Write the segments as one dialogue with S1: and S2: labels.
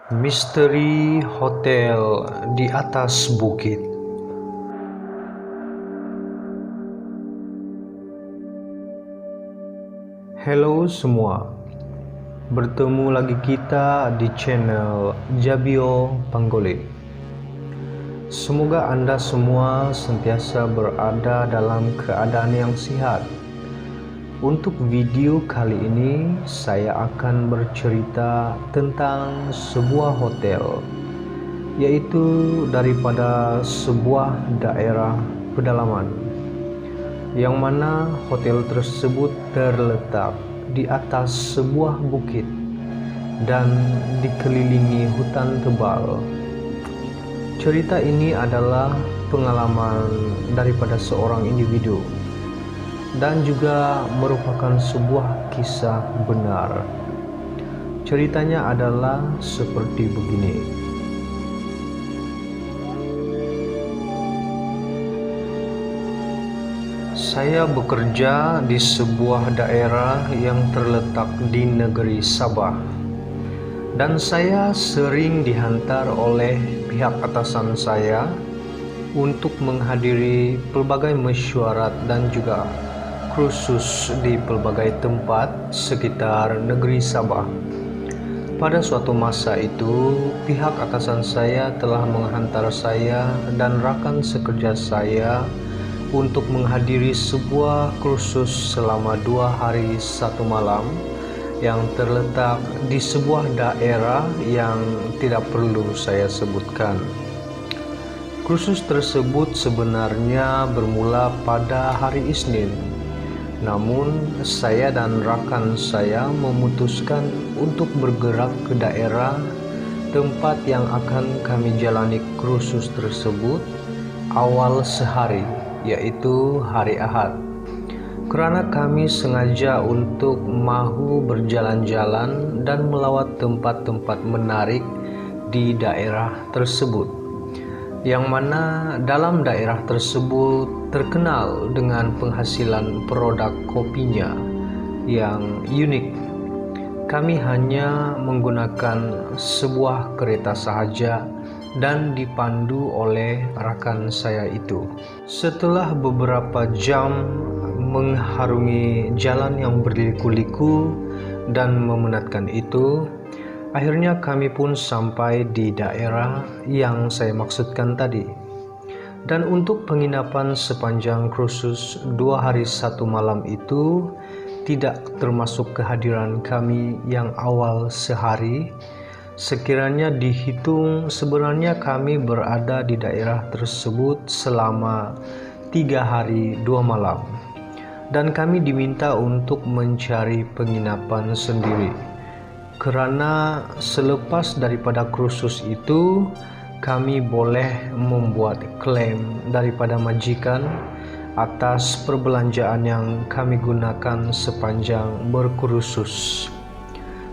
S1: Misteri Hotel di Atas Bukit. Halo semua, bertemu lagi kita di channel Jabio Panggole. Semoga Anda semua sentiasa berada dalam keadaan yang sehat. Untuk video kali ini, saya akan bercerita tentang sebuah hotel, yaitu daripada sebuah daerah pedalaman, yang mana hotel tersebut terletak di atas sebuah bukit dan dikelilingi hutan tebal. Cerita ini adalah pengalaman daripada seorang individu dan juga merupakan sebuah kisah benar. Ceritanya adalah seperti begini. Saya bekerja di sebuah daerah yang terletak di negeri Sabah, dan saya sering dihantar oleh pihak atasan saya untuk menghadiri pelbagai mesyuarat dan juga kursus di pelbagai tempat sekitar negeri Sabah. Pada suatu masa itu, pihak atasan saya telah menghantar saya dan rakan sekerja saya untuk menghadiri sebuah kursus selama 2 hari 1 malam yang terletak di sebuah daerah yang tidak perlu saya sebutkan. Kursus tersebut sebenarnya bermula pada hari Isnin, namun saya dan rakan saya memutuskan untuk bergerak ke daerah tempat yang akan kami jalani kursus tersebut awal sehari, yaitu hari Ahad. Karena kami sengaja untuk mahu berjalan-jalan dan melawat tempat-tempat menarik di daerah tersebut, yang mana dalam daerah tersebut terkenal dengan penghasilan produk kopinya yang unik. Kami hanya menggunakan sebuah kereta sahaja dan dipandu oleh rakan saya itu. Setelah beberapa jam mengharungi jalan yang berliku-liku dan memenatkan itu, akhirnya kami pun sampai di daerah yang saya maksudkan tadi. Dan untuk penginapan sepanjang kursus 2 hari 1 malam itu tidak termasuk kehadiran kami yang awal sehari. Sekiranya dihitung, sebenarnya kami berada di daerah tersebut selama 3 hari 2 malam. Dan kami diminta untuk mencari penginapan sendiri. Karena selepas daripada kursus itu, kami boleh membuat klaim daripada majikan atas perbelanjaan yang kami gunakan sepanjang berkursus.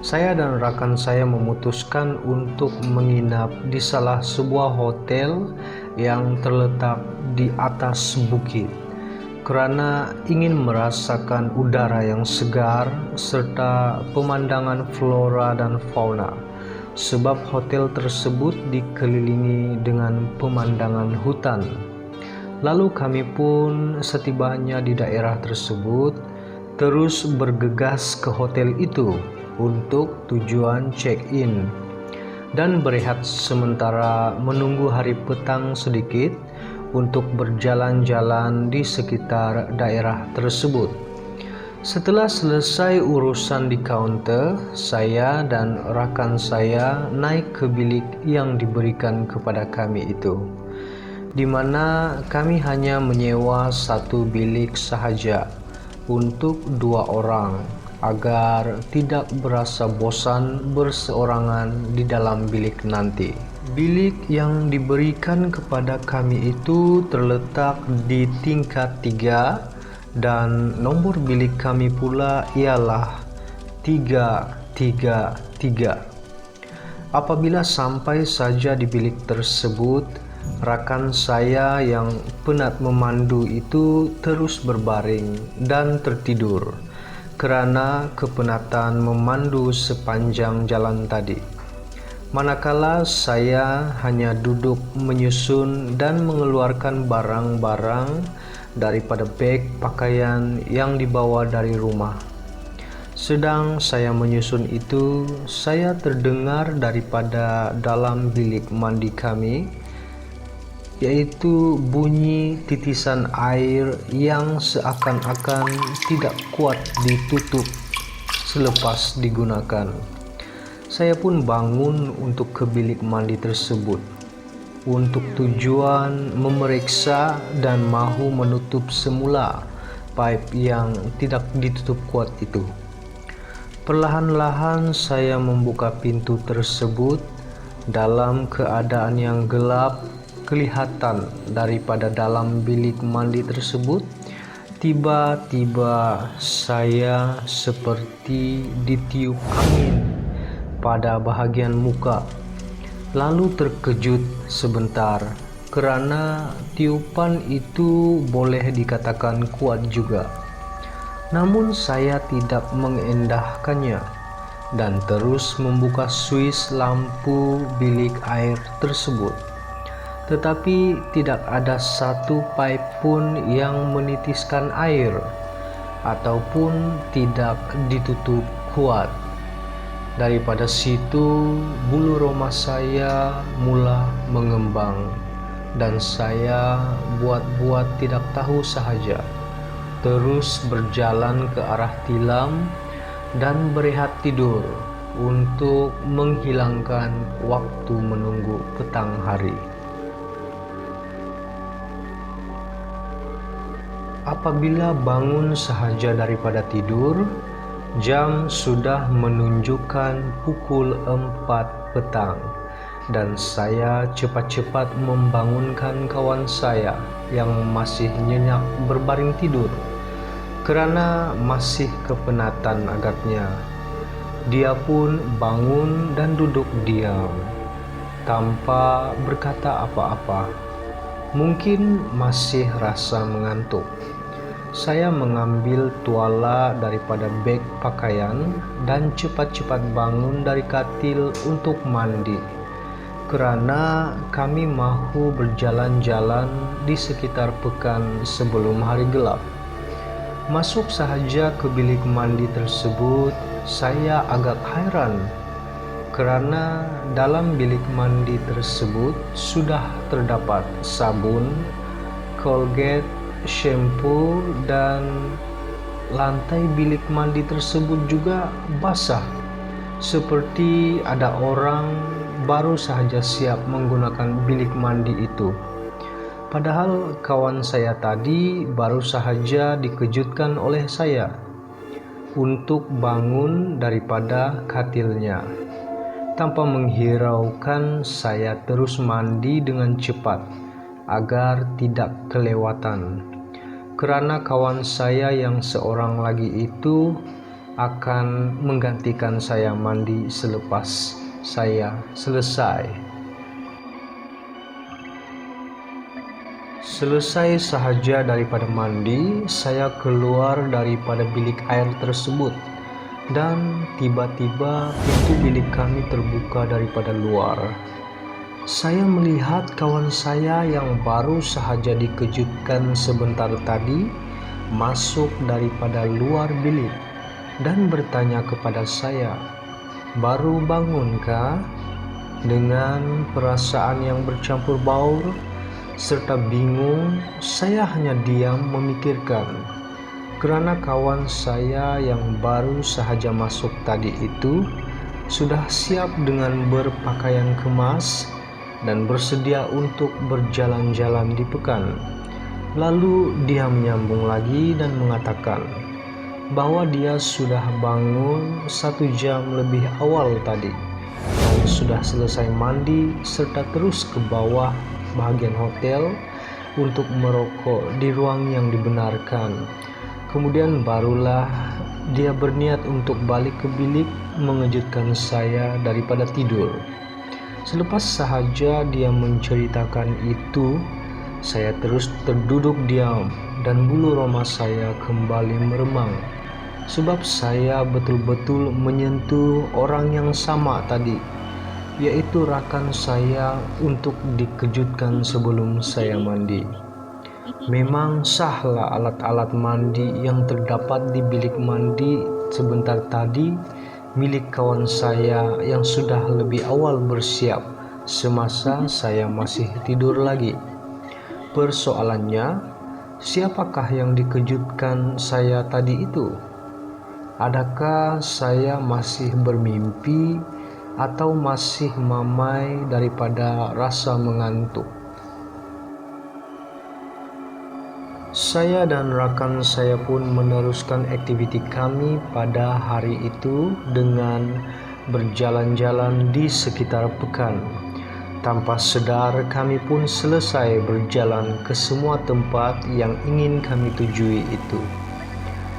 S1: Saya dan rakan saya memutuskan untuk menginap di salah sebuah hotel yang terletak di atas bukit, karena ingin merasakan udara yang segar serta pemandangan flora dan fauna, sebab hotel tersebut dikelilingi dengan pemandangan hutan. Lalu kami pun setibanya di daerah tersebut terus bergegas ke hotel itu untuk tujuan check-in dan berehat sementara menunggu hari petang sedikit untuk berjalan-jalan di sekitar daerah tersebut. Setelah selesai urusan di kaunter, saya dan rakan saya naik ke bilik yang diberikan kepada kami itu, di mana kami hanya menyewa 1 bilik sahaja untuk 2 orang agar tidak berasa bosan berseorangan di dalam bilik nanti. Bilik yang diberikan kepada kami itu terletak di tingkat 3 dan nomor bilik kami pula ialah 333. Apabila sampai saja di bilik tersebut, rakan saya yang penat memandu itu terus berbaring dan tertidur karena kepenatan memandu sepanjang jalan tadi. Manakala saya hanya duduk menyusun dan mengeluarkan barang-barang daripada beg pakaian yang dibawa dari rumah. Sedang saya menyusun itu, saya terdengar daripada dalam bilik mandi kami, yaitu bunyi titisan air yang seakan-akan tidak kuat ditutup selepas digunakan. Saya pun bangun untuk ke bilik mandi tersebut untuk tujuan memeriksa dan mahu menutup semula pipe yang tidak ditutup kuat itu. Perlahan-lahan saya membuka pintu tersebut. Dalam keadaan yang gelap, kelihatan daripada dalam bilik mandi tersebut, tiba-tiba saya seperti ditiup angin pada bahagian muka, lalu terkejut sebentar kerana tiupan itu boleh dikatakan kuat juga. Namun saya tidak mengendahkannya dan terus membuka suis lampu bilik air tersebut. Tetapi tidak ada satu pipe pun yang menitiskan air ataupun tidak ditutup kuat. Daripada situ, bulu roma saya mula mengembang dan saya buat-buat tidak tahu sahaja, terus berjalan ke arah tilam dan berehat tidur untuk menghilangkan waktu menunggu petang hari. Apabila bangun sahaja daripada tidur, jam sudah menunjukkan pukul 4 petang dan saya cepat-cepat membangunkan kawan saya yang masih nyenyak berbaring tidur kerana masih kepenatan agaknya. Dia pun bangun dan duduk diam tanpa berkata apa-apa. Mungkin masih rasa mengantuk. Saya mengambil tuala daripada beg pakaian dan cepat-cepat bangun dari katil untuk mandi, kerana kami mahu berjalan-jalan di sekitar pekan sebelum hari gelap. Masuk sahaja ke bilik mandi tersebut, saya agak hairan kerana dalam bilik mandi tersebut sudah terdapat sabun, Colgate, shampoo, dan lantai bilik mandi tersebut juga basah, seperti ada orang baru sahaja siap menggunakan bilik mandi itu. Padahal kawan saya tadi baru sahaja dikejutkan oleh saya untuk bangun daripada katilnya. Tanpa menghiraukan, saya terus mandi dengan cepat agar tidak kelewatan, kerana kawan saya yang seorang lagi itu akan menggantikan saya mandi selepas saya selesai. Selesai sahaja daripada mandi, saya keluar daripada bilik air tersebut dan tiba-tiba pintu bilik kami terbuka daripada luar. Saya melihat kawan saya yang baru sahaja dikejutkan sebentar tadi masuk daripada luar bilik dan bertanya kepada saya, "Baru bangunkah?" Dengan perasaan yang bercampur baur serta bingung, saya hanya diam memikirkan, kerana kawan saya yang baru sahaja masuk tadi itu sudah siap dengan berpakaian kemas dan bersedia untuk berjalan-jalan di pekan. Lalu dia menyambung lagi dan mengatakan bahwa dia sudah bangun 1 jam lebih awal tadi dan sudah selesai mandi serta terus ke bawah bahagian hotel untuk merokok di ruang yang dibenarkan. Kemudian barulah dia berniat untuk balik ke bilik mengejutkan saya daripada tidur. Selepas sahaja dia menceritakan itu, saya terus terduduk diam dan bulu roma saya kembali meremang, sebab saya betul-betul menyentuh orang yang sama tadi. yaitu rakan saya untuk dikejutkan sebelum saya mandi. Memang sahlah alat-alat mandi yang terdapat di bilik mandi sebentar tadi milik kawan saya yang sudah lebih awal bersiap semasa saya masih tidur lagi. Persoalannya, siapakah yang dikejutkan saya tadi itu? Adakah saya masih bermimpi atau masih mamai daripada rasa mengantuk? Saya dan rakan saya pun meneruskan aktiviti kami pada hari itu dengan berjalan-jalan di sekitar pekan. Tanpa sadar kami pun selesai berjalan ke semua tempat yang ingin kami tujui itu.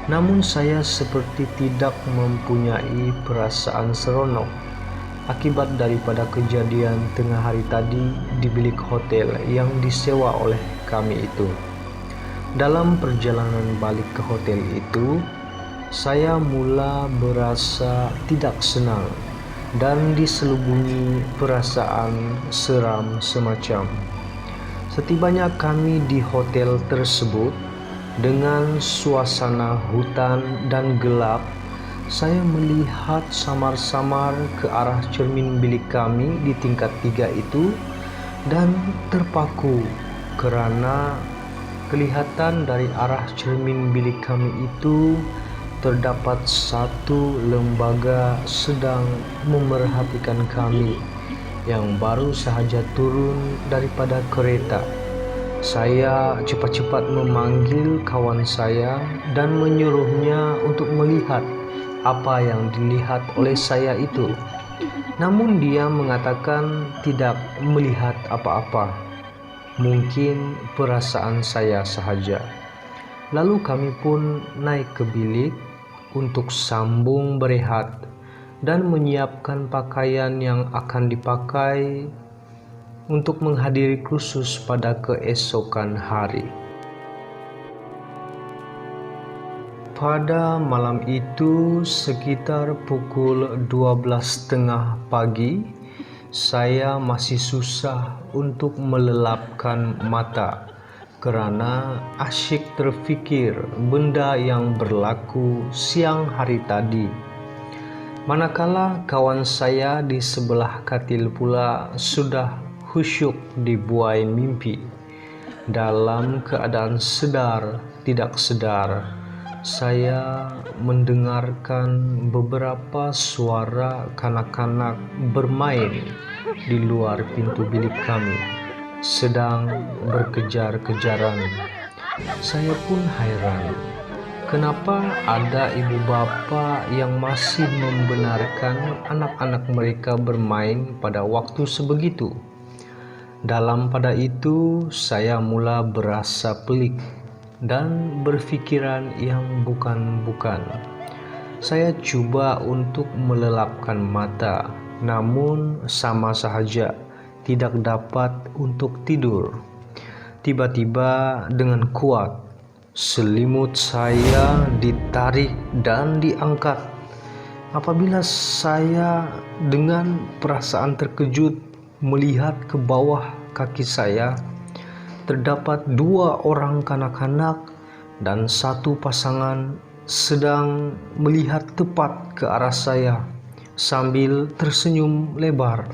S1: Namun saya seperti tidak mempunyai perasaan seronok akibat daripada kejadian tengah hari tadi di bilik hotel yang disewa oleh kami itu. Dalam perjalanan balik ke hotel itu, saya mula berasa tidak senang dan diselubungi perasaan seram semacam. Setibanya kami di hotel tersebut, dengan suasana hutan dan gelap, saya melihat samar-samar ke arah cermin bilik kami di tingkat 3 itu dan terpaku karena kelihatan dari arah cermin bilik kami itu terdapat satu lembaga sedang memerhatikan kami yang baru sahaja turun daripada kereta. Saya cepat-cepat memanggil kawan saya dan menyuruhnya untuk melihat apa yang dilihat oleh saya itu. Namun dia mengatakan tidak melihat apa-apa. Mungkin perasaan saya sahaja. Lalu kami pun naik ke bilik untuk sambung berehat dan menyiapkan pakaian yang akan dipakai untuk menghadiri kursus pada keesokan hari. Pada malam itu sekitar pukul 12.30 pagi, saya masih susah untuk melelapkan mata karena asyik terfikir benda yang berlaku siang hari tadi. Manakala kawan saya di sebelah katil pula sudah khusyuk dibuai mimpi. Dalam keadaan sedar tidak sedar, saya mendengarkan beberapa suara kanak-kanak bermain di luar pintu bilik kami, sedang berkejar-kejaran. Saya pun heran, kenapa ada ibu bapa yang masih membenarkan anak-anak mereka bermain pada waktu sebegitu. Dalam pada itu, saya mula berasa pelik dan berfikiran yang bukan-bukan. Saya coba untuk melelapkan mata, namun sama sahaja tidak dapat untuk tidur. Tiba-tiba dengan kuat, selimut saya ditarik dan diangkat. Apabila saya dengan perasaan terkejut melihat ke bawah kaki saya, terdapat 2 orang kanak-kanak dan 1 pasangan sedang melihat tepat ke arah saya sambil tersenyum lebar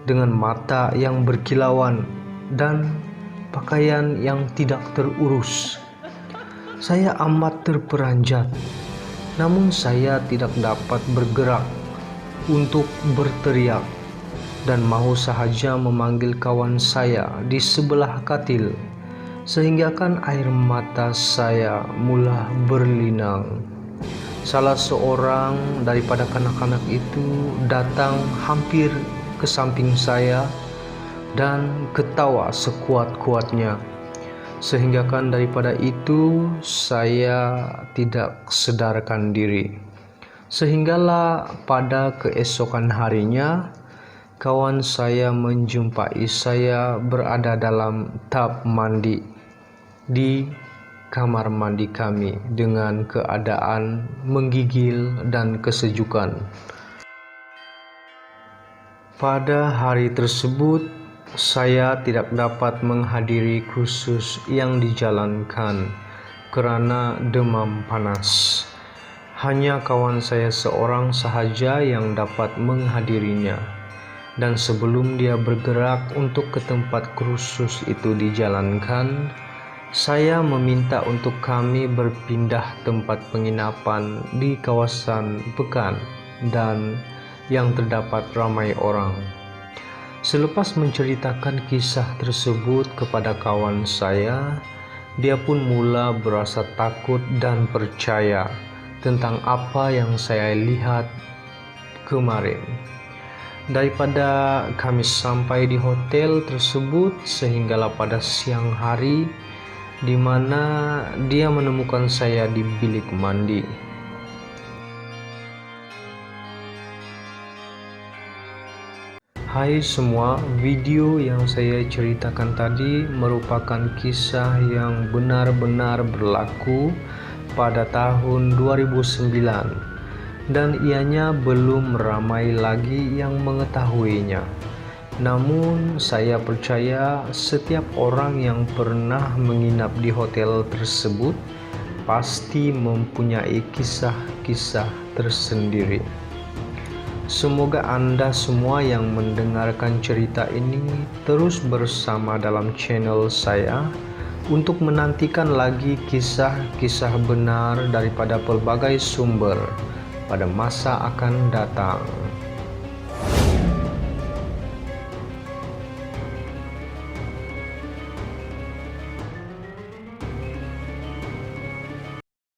S1: dengan mata yang berkilauan dan pakaian yang tidak terurus. Saya amat terperanjat, namun saya tidak dapat bergerak untuk berteriak dan mau sahaja memanggil kawan saya di sebelah katil, sehingga kan air mata saya mula berlinang. Salah seorang daripada kanak-kanak itu datang hampir ke samping saya dan ketawa sekuat-kuatnya, sehingga kan daripada itu saya tidak sadarkan diri. Sehinggalah pada keesokan harinya, kawan saya menjumpai saya berada dalam tub mandi di kamar mandi kami dengan keadaan menggigil dan kesejukan. Pada hari tersebut, saya tidak dapat menghadiri kursus yang dijalankan karena demam panas. Hanya kawan saya seorang sahaja yang dapat menghadirinya. Dan sebelum dia bergerak untuk ke tempat kursus itu dijalankan, saya meminta untuk kami berpindah tempat penginapan di kawasan Pekan dan yang terdapat ramai orang. Selepas menceritakan kisah tersebut kepada kawan saya, dia pun mula berasa takut dan percaya tentang apa yang saya lihat kemarin. Daripada kami sampai di hotel tersebut sehinggalah pada siang hari, di mana dia menemukan saya di bilik mandi. Hai semua, video yang saya ceritakan tadi merupakan kisah yang benar-benar berlaku pada tahun 2009 dan ianya belum ramai lagi yang mengetahuinya. Namun saya percaya setiap orang yang pernah menginap di hotel tersebut pasti mempunyai kisah-kisah tersendiri. Semoga Anda semua yang mendengarkan cerita ini terus bersama dalam channel saya untuk menantikan lagi kisah-kisah benar daripada pelbagai sumber pada masa akan datang.